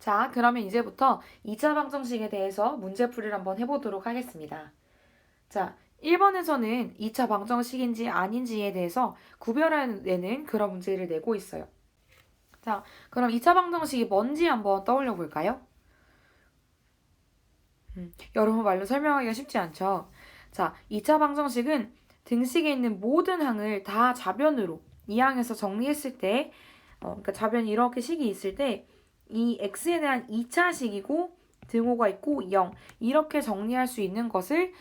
자, 그러면 이제부터 2차 방정식에 대해서 문제풀이를 한번 해보도록 하겠습니다. 자, 1번에서는 2차 방정식인지 아닌지에 대해서 구별해내는 그런 문제를 내고 있어요. 자, 그럼 2차 방정식이 뭔지 한번 떠올려 볼까요? 여러분 말로 설명하기가 쉽지 않죠? 자, 2차 방정식은 등식에 있는 모든 항을 다 좌변으로 이 항에서 정리했을 때, 그러니까 좌변이 이렇게 식이 있을 때, 이 x에 대한 2차식이고 등호가 있고 0 이렇게 정리할 수 있는 것을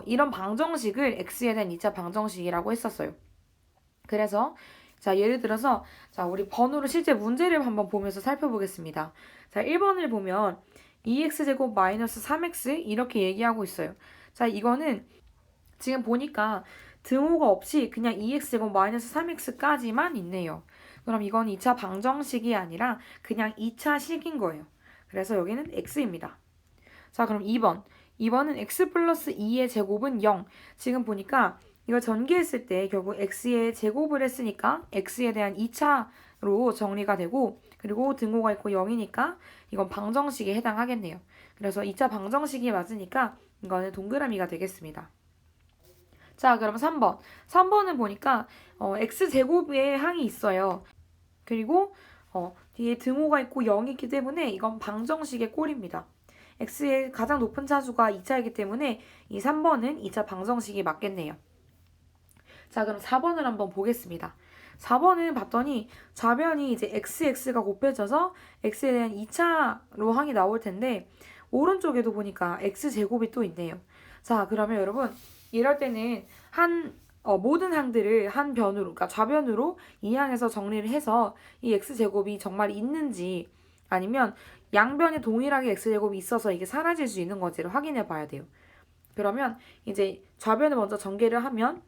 이런 방정식을 x에 대한 2차 방정식이라고 했었어요. 그래서 자, 예를 들어서 자, 우리 번호로 실제 문제를 한번 보면서 살펴보겠습니다. 자, 1번을 보면 2x제곱 마이너스 3x 이렇게 얘기하고 있어요. 자, 이거는 지금 보니까 등호가 없이 그냥 2x제곱 마이너스 3x까지만 있네요. 그럼 이건 2차 방정식이 아니라 그냥 2차식인 거예요. 그래서 여기는 x입니다. 자, 그럼 2번. 2번은 x 플러스 2의 제곱은 0. 지금 보니까 이걸 전개했을 때 결국 x의 제곱을 했으니까 x에 대한 2차로 정리가 되고 그리고 등호가 있고 0이니까 이건 방정식에 해당하겠네요. 그래서 2차 방정식이 맞으니까 이거는 동그라미가 되겠습니다. 자, 그럼 3번. 3번은 보니까 x제곱의 항이 있어요. 그리고 뒤에 등호가 있고 0이 있기 때문에 이건 방정식의 꼴입니다. x의 가장 높은 차수가 2차이기 때문에 이 3번은 2차 방정식이 맞겠네요. 자, 그럼 4번을 한번 보겠습니다. 4번은 봤더니 좌변이 이제 x가 곱해져서 x에 대한 2차로 항이 나올 텐데 오른쪽에도 보니까 x제곱이 또 있네요. 자, 그러면 여러분 이럴 때는 모든 항들을 한 변으로, 그러니까 좌변으로 이 항에서 정리를 해서 이 x제곱이 정말 있는지 아니면 양변에 동일하게 x제곱이 있어서 이게 사라질 수 있는 건지를 확인해 봐야 돼요. 그러면 이제 좌변을 먼저 전개를 하면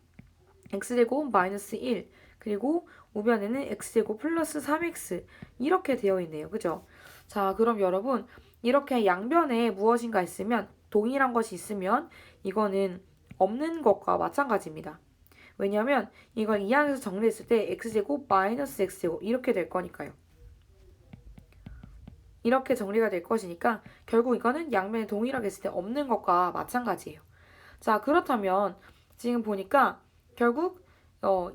x제곱 마이너스 1 그리고 우변에는 x제곱 플러스 3x 이렇게 되어 있네요. 그죠? 자, 그럼 여러분 이렇게 양변에 무엇인가 있으면 동일한 것이 있으면 이거는 없는 것과 마찬가지입니다. 왜냐하면 이걸 이 항에서 정리했을 때 x제곱 마이너스 x제곱 이렇게 될 거니까요. 이렇게 정리가 될 것이니까 결국 이거는 양면에 동일하게 했을 때 없는 것과 마찬가지예요. 자, 그렇다면 지금 보니까 결국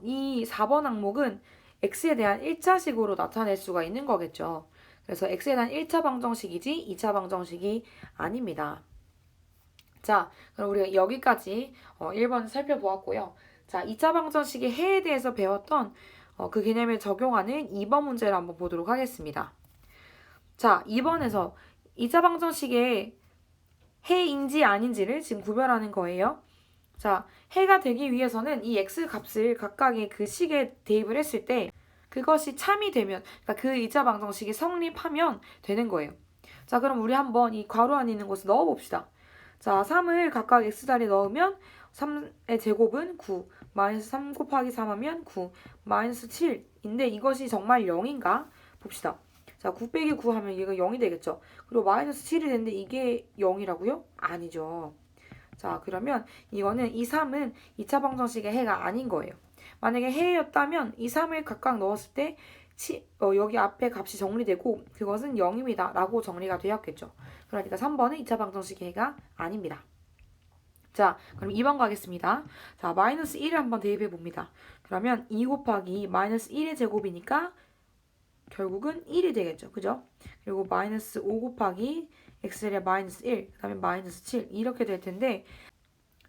이 4번 항목은 x에 대한 1차식으로 나타낼 수가 있는 거겠죠. 그래서 x에 대한 1차 방정식이지 2차 방정식이 아닙니다. 자, 그럼 우리가 여기까지 1번 살펴보았고요. 자, 2차 방정식의 해에 대해서 배웠던 그 개념을 적용하는 2번 문제를 한번 보도록 하겠습니다. 자, 2번에서 2차 방정식의 해인지 아닌지를 지금 구별하는 거예요. 자, 해가 되기 위해서는 이 x 값을 각각의 그 식에 대입을 했을 때 그것이 참이 되면, 그러니까 그 2차 방정식이 성립하면 되는 거예요. 자, 그럼 우리 한번 이 괄호 안에 있는 것을 넣어봅시다. 자, 3을 각각 x자리에 넣으면 3의 제곱은 9, 마이너스 3 곱하기 3 하면 9, 마이너스 7인데 이것이 정말 0인가? 봅시다. 자, 9 빼기 9 하면 이거 0이 되겠죠. 그리고 마이너스 7이 되는데 이게 0이라고요? 아니죠. 자, 그러면 이거는 이 3은 2차 방정식의 해가 아닌 거예요. 만약에 해였다면 이 3을 각각 넣었을 때 여기 앞에 값이 정리되고 그것은 0입니다. 라고 정리가 되었겠죠. 그러니까 3번은 2차 방정식의 해가 아닙니다. 자, 그럼 2번 가겠습니다. 자, 마이너스 1을 한번 대입해 봅니다. 그러면 2 곱하기 마이너스 1의 제곱이니까 결국은 1이 되겠죠. 그죠? 그리고 마이너스 5 곱하기 x제곱 마이너스 1, 그 다음에 마이너스 7 이렇게 될 텐데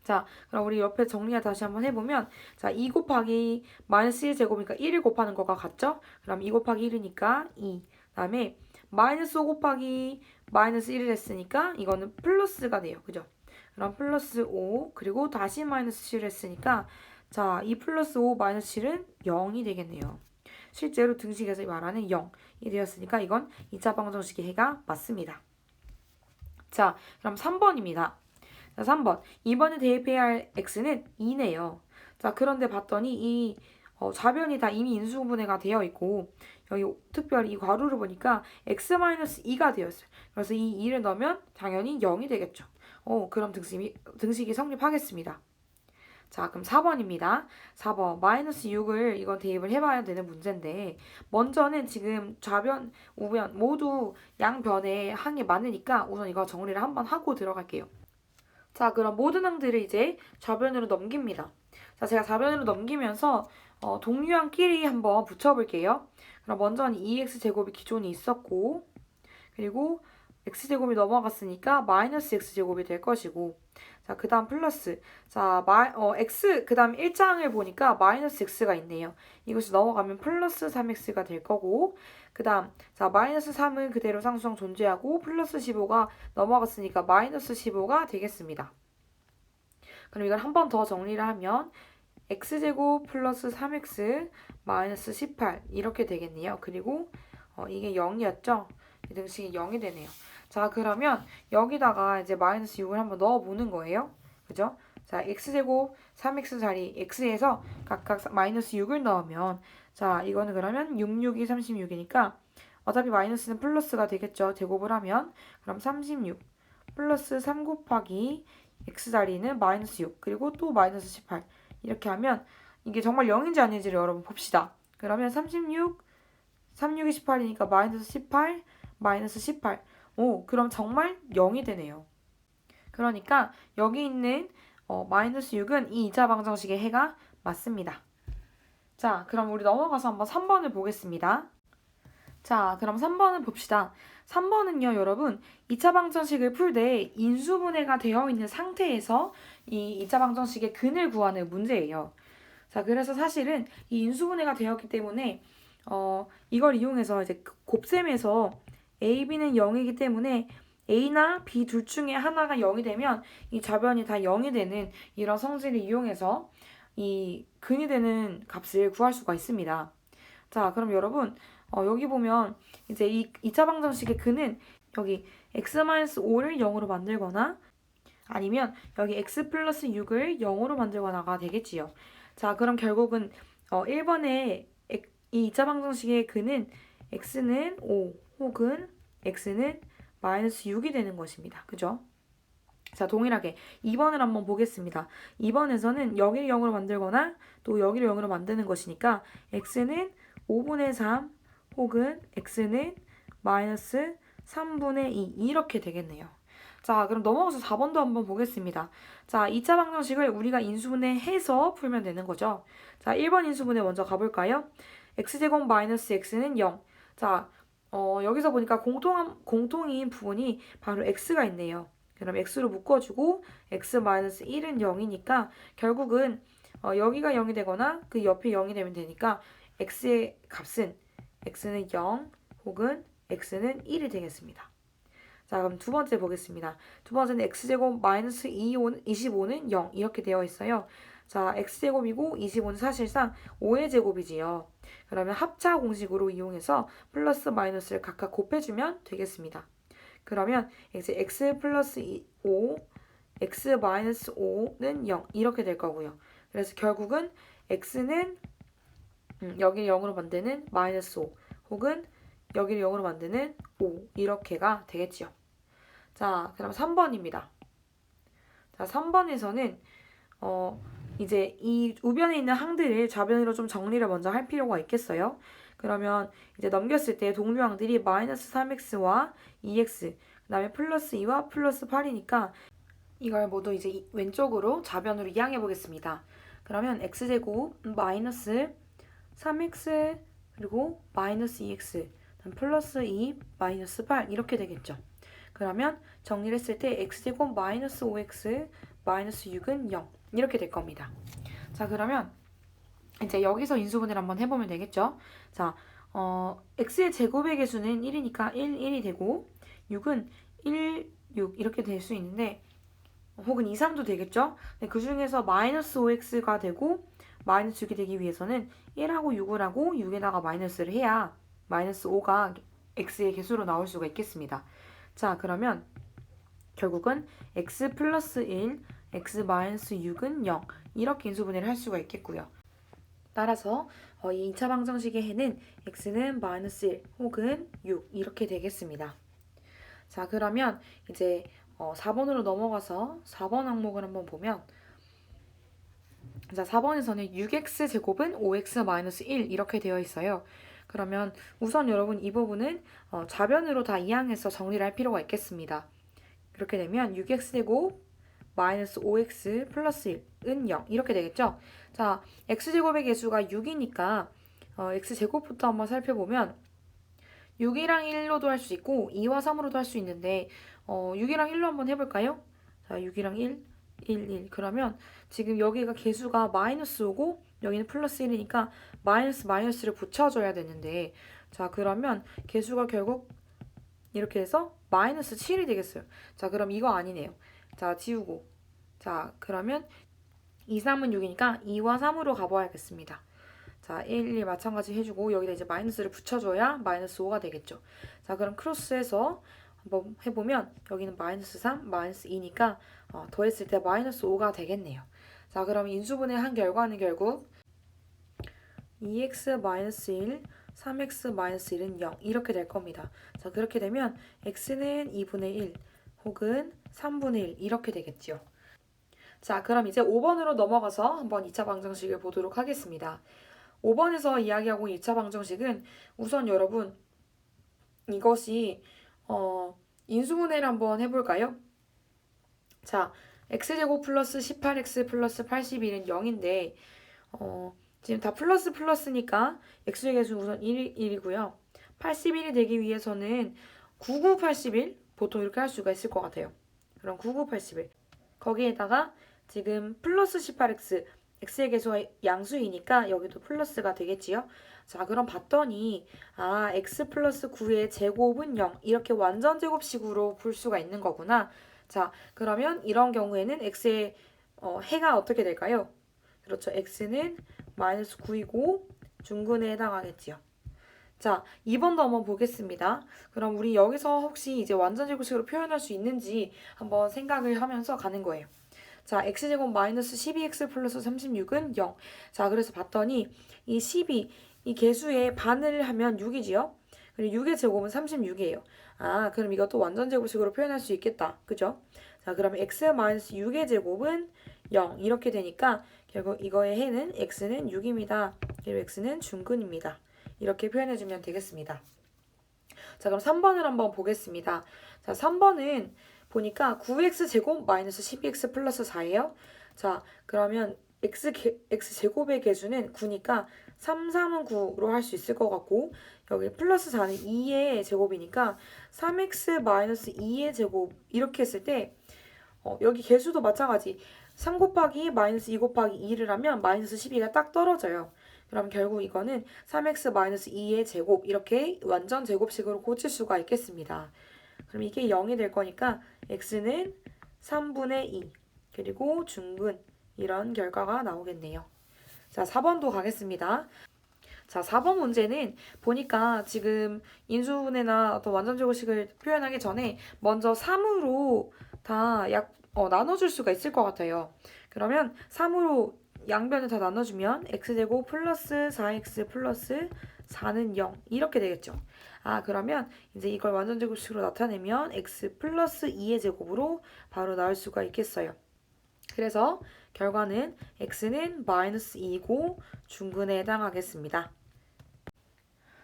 자, 그럼 우리 옆에 정리를 다시 한번 해보면 자, 2 곱하기 마이너스 1제곱이니까 1을 곱하는 거가 같죠? 그럼 2 곱하기 1이니까 2, 그 다음에 마이너스 5 곱하기 마이너스 1을 했으니까 이거는 플러스가 돼요. 그죠? 그럼 플러스 5 그리고 다시 마이너스 7을 했으니까 자, 2 플러스 5 마이너스 7은 0이 되겠네요. 실제로 등식에서 말하는 0이 되었으니까 이건 2차 방정식의 해가 맞습니다. 자, 그럼 3번입니다. 자, 3번. 이번에 대입해야 할 x는 2네요. 자, 그런데 봤더니 이 좌변이 다 이미 인수분해가 되어 있고 여기 특별히 이 괄호를 보니까 x-2가 되어 있어요. 그래서 이 2를 넣으면 당연히 0이 되겠죠. 그럼 등식이 성립하겠습니다. 자, 그럼 4번입니다. 4번 마이너스 6을 이건 대입을 해봐야 되는 문제인데 먼저는 지금 좌변, 우변 모두 양변의 항이 많으니까 우선 이거 정리를 한번 하고 들어갈게요. 자, 그럼 모든 항들을 이제 좌변으로 넘깁니다. 자, 제가 좌변으로 넘기면서 동류항끼리 한번 붙여볼게요. 그럼 먼저는 2x제곱이 기존에 있었고 그리고 x제곱이 넘어갔으니까 마이너스 x제곱이 될 것이고 자, 그 다음 플러스 자, x 그 다음 1장을 보니까 마이너스 x가 있네요. 이것이 넘어가면 플러스 3x가 될 거고 그 다음 자, 마이너스 3은 그대로 상수항 존재하고 플러스 15가 넘어갔으니까 마이너스 15가 되겠습니다. 그럼 이걸 한 번 더 정리를 하면 x제곱 플러스 3x 마이너스 18 이렇게 되겠네요. 그리고 이게 0이었죠? 이 등식이 0이 되네요. 자, 그러면 여기다가 이제 마이너스 6을 한번 넣어보는 거예요. 그죠? 자, x제곱 3x 자리 x에서 각각 마이너스 6을 넣으면 자, 이거는 그러면 6, 6이 36이니까 어차피 마이너스는 플러스가 되겠죠. 제곱을 하면 그럼 36 플러스 3 곱하기 x 자리는 마이너스 6 그리고 또 마이너스 18 이렇게 하면 이게 정말 0인지 아닌지를 여러분 봅시다. 그러면 36, 36이 18이니까 마이너스 18, 마이너스 18. 오, 그럼 정말 0이 되네요. 그러니까 여기 있는 마이너스 6은 이 2차 방정식의 해가 맞습니다. 자, 그럼 우리 넘어가서 한번 3번을 보겠습니다. 자, 그럼 3번을 봅시다. 3번은요, 여러분, 2차 방정식을 풀 때 인수분해가 되어 있는 상태에서 이 2차 방정식의 근을 구하는 문제예요. 자, 그래서 사실은 이 인수분해가 되었기 때문에 이걸 이용해서 이제 곱셈에서 A, B는 0이기 때문에 A나 B 둘 중에 하나가 0이 되면 이 좌변이 다 0이 되는 이런 성질을 이용해서 이 근이 되는 값을 구할 수가 있습니다. 자, 그럼 여러분 여기 보면 이제 이 2차 방정식의 근은 여기 x-5를 0으로 만들거나 아니면 여기 x 플러스 6을 0으로 만들거나가 되겠지요. 자, 그럼 결국은 1번에 이 2차 방정식의 근은 x는 5 혹은 x는 마이너스 6이 되는 것입니다. 그죠? 자, 동일하게 2번을 한번 보겠습니다. 2번에서는 여기를 0으로 만들거나 또 여기를 0으로 만드는 것이니까 x는 5분의 3 혹은 x는 마이너스 3분의 2 이렇게 되겠네요. 자, 그럼 넘어가서 4번도 한번 보겠습니다. 자, 2차 방정식을 우리가 인수분해해서 풀면 되는 거죠. 자, 1번 인수분해 먼저 가볼까요? x제곱 마이너스 x는 0. 자, 여기서 보니까 공통인 부분이 바로 x가 있네요. 그럼 x로 묶어주고 x-1은 0이니까 결국은 여기가 0이 되거나 그 옆이 0이 되면 되니까 x의 값은 x는 0 혹은 x는 1이 되겠습니다. 자, 그럼 두 번째 보겠습니다. 두 번째는 x제곱 마이너스 25는 0 이렇게 되어 있어요. 자, x제곱이고 25는 사실상 5의 제곱이지요. 그러면 합차 공식으로 이용해서 플러스 마이너스를 각각 곱해주면 되겠습니다. 그러면 이제 x 플러스 5, x 마이너스 5는 0 이렇게 될 거고요. 그래서 결국은 x는 여기를 0으로 만드는 마이너스 5 혹은 여기를 0으로 만드는 5 이렇게가 되겠지요. 자, 그럼 3번입니다. 자, 3번에서는 이제 이 우변에 있는 항들을 좌변으로 좀 정리를 먼저 할 필요가 있겠어요. 그러면 이제 넘겼을 때 동류항들이 마이너스 3x와 2x 그 다음에 플러스 2와 플러스 8이니까 이걸 모두 이제 왼쪽으로 좌변으로 이항해 보겠습니다. 그러면 x제곱 마이너스 3x 그리고 마이너스 2x 플러스 2 마이너스 8 이렇게 되겠죠. 그러면 정리를 했을 때 x제곱 마이너스 5x 마이너스 6은 0 이렇게 될 겁니다. 자, 그러면 이제 여기서 인수분해를 한번 해보면 되겠죠. 자, x의 제곱의 개수는 1이니까 1, 1이 되고 6은 1, 6 이렇게 될 수 있는데 혹은 2, 3도 되겠죠. 그 중에서 마이너스 5x가 되고 마이너스 6이 되기 위해서는 1하고 6을 하고 6에다가 마이너스를 해야 마이너스 5가 x의 개수로 나올 수가 있겠습니다. 자, 그러면 결국은 x 플러스 1, x 마이너스 6은 0 이렇게 인수분해를 할 수가 있겠고요. 따라서 이 2차 방정식의 해는 x는 마이너스 1 혹은 6 이렇게 되겠습니다. 자, 그러면 이제 4번으로 넘어가서 4번 항목을 한번 보면 자, 4번에서는 6x제곱은 5x-1 이렇게 되어 있어요. 그러면 우선 여러분 이 부분은 좌변으로 다 이항해서 정리를 할 필요가 있겠습니다. 그렇게 되면 6x제곱 마이너스 5x 플러스 1은 0 이렇게 되겠죠? 자, x제곱의 개수가 6이니까 x제곱부터 한번 살펴보면 6이랑 1로도 할 수 있고 2와 3으로도 할 수 있는데 6이랑 1로 한번 해볼까요? 자, 6이랑 1, 1. 그러면 지금 여기가 개수가 마이너스 5고 여기는 플러스 1이니까 마이너스를 붙여줘야 되는데 자, 그러면 개수가 결국 이렇게 해서 마이너스 7이 되겠어요. 자, 그럼 이거 아니네요. 자, 지우고. 자, 그러면 2, 3은 6이니까 2와 3으로 가봐야겠습니다. 자, 1, 2 마찬가지 해주고 여기다 이제 마이너스를 붙여줘야 마이너스 5가 되겠죠. 자, 그럼 크로스해서 한번 해보면 여기는 마이너스 3, 마이너스 2니까 더했을 때 마이너스 5가 되겠네요. 자, 그럼 인수분해 한 결과는 결국 2x-1, 3x-1은 0 이렇게 될 겁니다. 자, 그렇게 되면 x는 2분의 1 혹은 3분의 1 이렇게 되겠죠. 자, 그럼 이제 5번으로 넘어가서 한번 2차 방정식을 보도록 하겠습니다. 5번에서 이야기하고 2차 방정식은 우선 여러분 이것이 인수분해를 한번 해볼까요? 자, x제곱 플러스 18x 플러스 81은 0인데 지금 다 플러스니까 x의 개수는 우선 1이고요. 81이 되기 위해서는 9981 보통 이렇게 할 수가 있을 것 같아요. 그럼 9981 거기에다가 지금 플러스 18x x의 개수가 양수이니까 여기도 플러스가 되겠지요. 자, 그럼 봤더니 x 플러스 9의 제곱은 0 이렇게 완전 제곱식으로 풀 수가 있는 거구나. 자, 그러면 이런 경우에는 x의 해가 어떻게 될까요? 그렇죠. x는 마이너스 9이고 중근에 해당하겠지요. 자, 2번도 한번 보겠습니다. 그럼 우리 여기서 혹시 이제 완전 제곱식으로 표현할 수 있는지 한번 생각을 하면서 가는 거예요. 자, x제곱 마이너스 12x 플러스 36은 0. 자, 그래서 봤더니 이 12, 이 개수의 반을 하면 6이지요? 그리고 6의 제곱은 36이에요. 그럼 이것도 완전 제곱식으로 표현할 수 있겠다. 그죠? 자, 그러면 x 마이너스 6의 제곱은 0. 이렇게 되니까 결국 이거의 해는 x는 6입니다. 그리고 x는 중근입니다. 이렇게 표현해주면 되겠습니다. 자, 그럼 3번을 한번 보겠습니다. 자, 3번은 보니까 9x제곱 마이너스 12x 플러스 4예요. 자, 그러면 x제곱의 개수는 9니까 3, 3은 9로 할 수 있을 것 같고 여기 플러스 4는 2의 제곱이니까 3x 마이너스 2의 제곱 이렇게 했을 때 여기 개수도 마찬가지 3 곱하기 마이너스 2 곱하기 2를 하면 마이너스 12가 딱 떨어져요. 그럼 결국 이거는 3x 마이너스 2의 제곱 이렇게 완전 제곱식으로 고칠 수가 있겠습니다. 그럼 이게 0이 될 거니까 x는 3분의 2 그리고 중근 이런 결과가 나오겠네요. 자, 4번도 가겠습니다. 자, 4번 문제는 보니까 지금 인수분해나 어떤 완전 제곱식을 표현하기 전에 먼저 3으로 다 나눠줄 수가 있을 것 같아요. 그러면 3으로 양변을 다 나눠주면 x제곱 플러스 4x 플러스 4는 0 이렇게 되겠죠. 그러면 이제 이걸 완전 제곱식으로 나타내면 x 플러스 2의 제곱으로 바로 나올 수가 있겠어요. 그래서 결과는 x는 마이너스 2고 중근에 해당하겠습니다.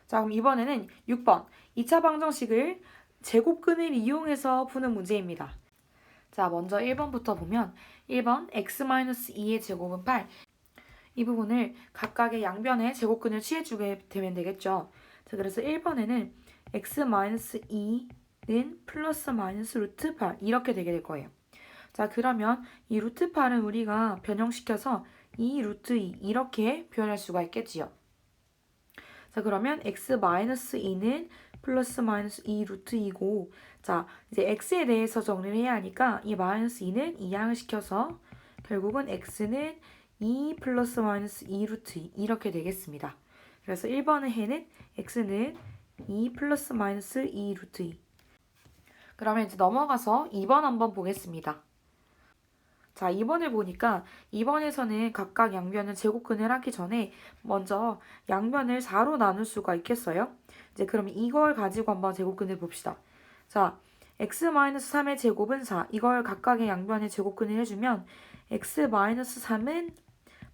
자, 그럼 이번에는 6번 2차 방정식을 제곱근을 이용해서 푸는 문제입니다. 자, 먼저 1번부터 보면 1번 x-2의 제곱은 8. 이 부분을 각각의 양변에 제곱근을 취해주게 되면 되겠죠. 자, 그래서 1번에는 x-2는 플러스 마이너스 루트 8 이렇게 되게 될 거예요. 자, 그러면 이 루트 8은 우리가 변형시켜서 2 루트 2 이렇게 표현할 수가 있겠지요. 자, 그러면 x-2는 플러스 마이너스 2 루트 2고 자, 이제 x에 대해서 정리를 해야 하니까 이 마이너스 2는 이항을 시켜서 결국은 x는 2 플러스 마이너스 2 루트 2 이렇게 되겠습니다. 그래서 1번의 해는 x는 2 플러스 마이너스 2 루트 2. 그러면 이제 넘어가서 2번 한번 보겠습니다. 자, 2번을 보니까 2번에서는 각각 양변을 제곱근을 하기 전에 먼저 양변을 4로 나눌 수가 있겠어요? 이제 그럼 이걸 가지고 한번 제곱근을 봅시다. 자, x-3의 제곱은 4. 이걸 각각의 양변에 제곱근을 해주면 x-3은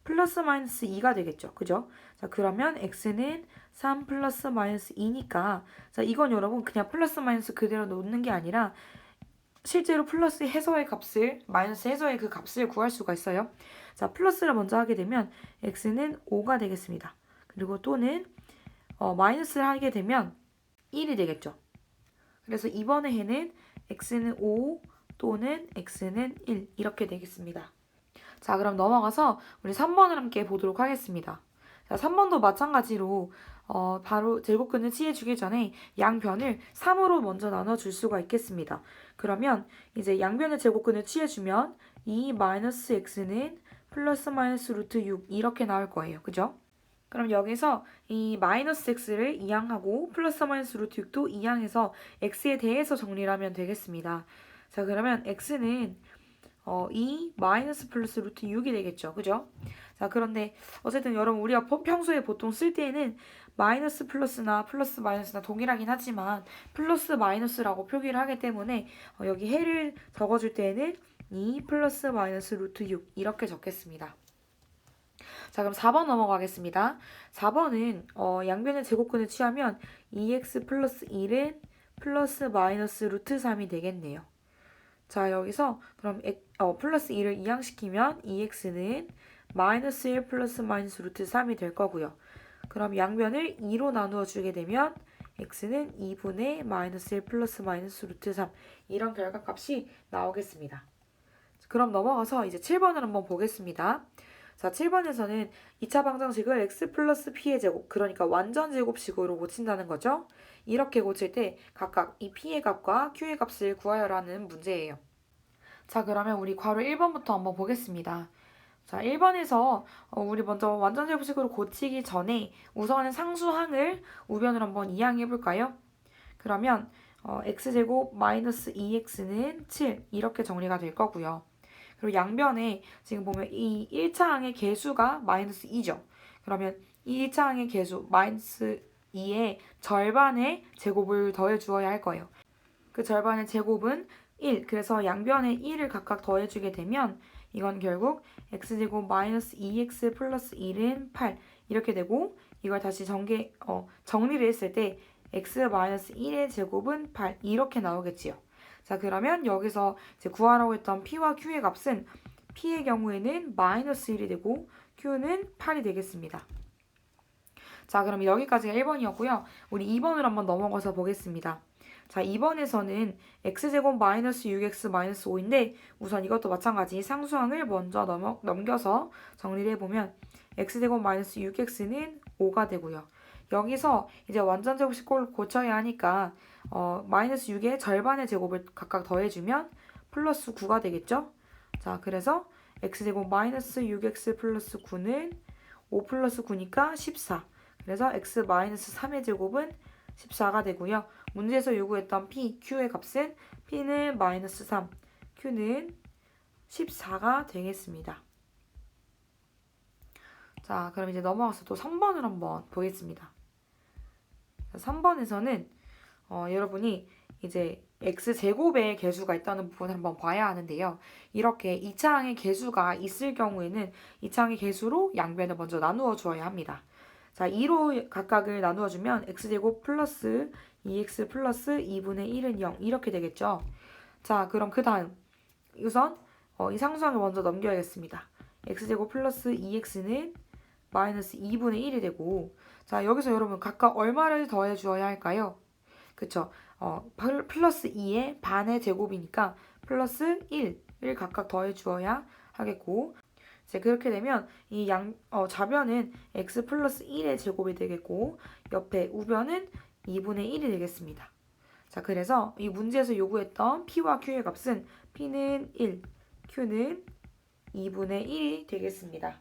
플러스 마이너스 2가 되겠죠. 그죠? 자, 그러면 x는 3 플러스 마이너스 2니까 자, 이건 여러분 그냥 플러스 마이너스 그대로 놓는 게 아니라 실제로 플러스 해서의 값을 마이너스 해서의 그 값을 구할 수가 있어요. 자, 플러스를 먼저 하게 되면 x는 5가 되겠습니다. 그리고 또는 마이너스를 하게 되면 1이 되겠죠. 그래서 이번에 해는 x는 5 또는 x는 1 이렇게 되겠습니다. 자, 그럼 넘어가서 우리 3번을 함께 보도록 하겠습니다. 자, 3번도 마찬가지로 바로 제곱근을 취해주기 전에 양변을 3으로 먼저 나눠줄 수가 있겠습니다. 그러면 이제 양변의 제곱근을 취해주면 2 마이너스 x는 플러스 마이너스 루트 6 이렇게 나올 거예요. 그죠? 그럼 여기서 이 마이너스 x를 이항하고 플러스 마이너스 루트 6도 이항해서 x에 대해서 정리를 하면 되겠습니다. 자, 그러면 x는 2 마이너스 플러스 루트 6이 되겠죠. 그죠? 자, 그런데 어쨌든 여러분 우리가 평소에 보통 쓸 때에는 마이너스 플러스나 플러스 마이너스나 동일하긴 하지만 플러스 마이너스라고 표기를 하기 때문에 여기 해를 적어줄 때에는 2 플러스 마이너스 루트 6 이렇게 적겠습니다. 자, 그럼 4번 넘어가겠습니다. 4번은 양변의 제곱근을 취하면 2x 플러스 1은 플러스 마이너스 루트 3이 되겠네요. 자, 여기서 그럼 플러스 2를 이항시키면 2x는 마이너스 1 플러스 마이너스 루트 3이 될 거고요. 그럼 양변을 2로 나누어 주게 되면 x는 2분의 마이너스 1 플러스 마이너스 루트 3 이런 결과값이 나오겠습니다. 그럼 넘어가서 이제 7번을 한번 보겠습니다. 자, 7번에서는 2차 방정식을 x 플러스 p의 제곱, 그러니까 완전 제곱식으로 고친다는 거죠. 이렇게 고칠 때 각각 이 p의 값과 q의 값을 구하여라는 문제예요. 자, 그러면 우리 괄호 1번부터 한번 보겠습니다. 자, 1번에서 우리 먼저 완전 제곱식으로 고치기 전에 우선은 상수항을 우변으로 한번 이항해 볼까요? 그러면 x제곱 마이너스 2x는 7 이렇게 정리가 될 거고요. 그리고 양변에 지금 보면 이 1차 항의 개수가 마이너스 2죠. 그러면 이 1차 항의 개수 마이너스 2의 절반의 제곱을 더해 주어야 할 거예요. 그 절반의 제곱은 1. 그래서 양변에 1을 각각 더해주게 되면 이건 결국 x제곱 마이너스 2x 플러스 1은 8 이렇게 되고 이걸 다시 정리를 했을 때 x 마이너스 1의 제곱은 8 이렇게 나오겠지요. 자, 그러면 여기서 이제 구하라고 했던 p와 q의 값은 p의 경우에는 마이너스 1이 되고 q는 8이 되겠습니다. 자, 그럼 여기까지가 1번이었고요. 우리 2번으로 한번 넘어가서 보겠습니다. 자, 2번에서는 x제곱 마이너스 6x 마이너스 5인데 우선 이것도 마찬가지 상수항을 먼저 넘겨서 정리를 해보면 x제곱 마이너스 6x는 5가 되고요. 여기서 이제 완전 제곱식을 고쳐야 하니까 마이너스 6의 절반의 제곱을 각각 더해주면 플러스 9가 되겠죠? 자, 그래서 x제곱 마이너스 6x 플러스 9는 5 플러스 9니까 14. 그래서 x 마이너스 3의 제곱은 14가 되고요. 문제에서 요구했던 p, q의 값은 p는 마이너스 3, q는 14가 되겠습니다. 자, 그럼 이제 넘어가서 또 3번을 한번 보겠습니다. 3번에서는 여러분이 이제 x제곱의 개수가 있다는 부분을 한번 봐야 하는데요. 이렇게 2차항의 개수가 있을 경우에는 2차항의 개수로 양변을 먼저 나누어 주어야 합니다. 자, 2로 각각을 나누어주면 x제곱 플러스 2x 플러스 2분의 1은 0 이렇게 되겠죠. 자, 그럼 그 다음 우선 이 상수항을 먼저 넘겨야겠습니다. x제곱 플러스 2x는 마이너스 2분의 1이 되고 자, 여기서 여러분 각각 얼마를 더해 주어야 할까요? 그쵸? 플러스 2의 반의 제곱이니까 플러스 1을 각각 더해 주어야 하겠고 이제 그렇게 되면 이 좌변은 x 플러스 1의 제곱이 되겠고 옆에 우변은 2분의 1이 되겠습니다. 자, 그래서 이 문제에서 요구했던 p와 q의 값은 p는 1, q는 2분의 1이 되겠습니다.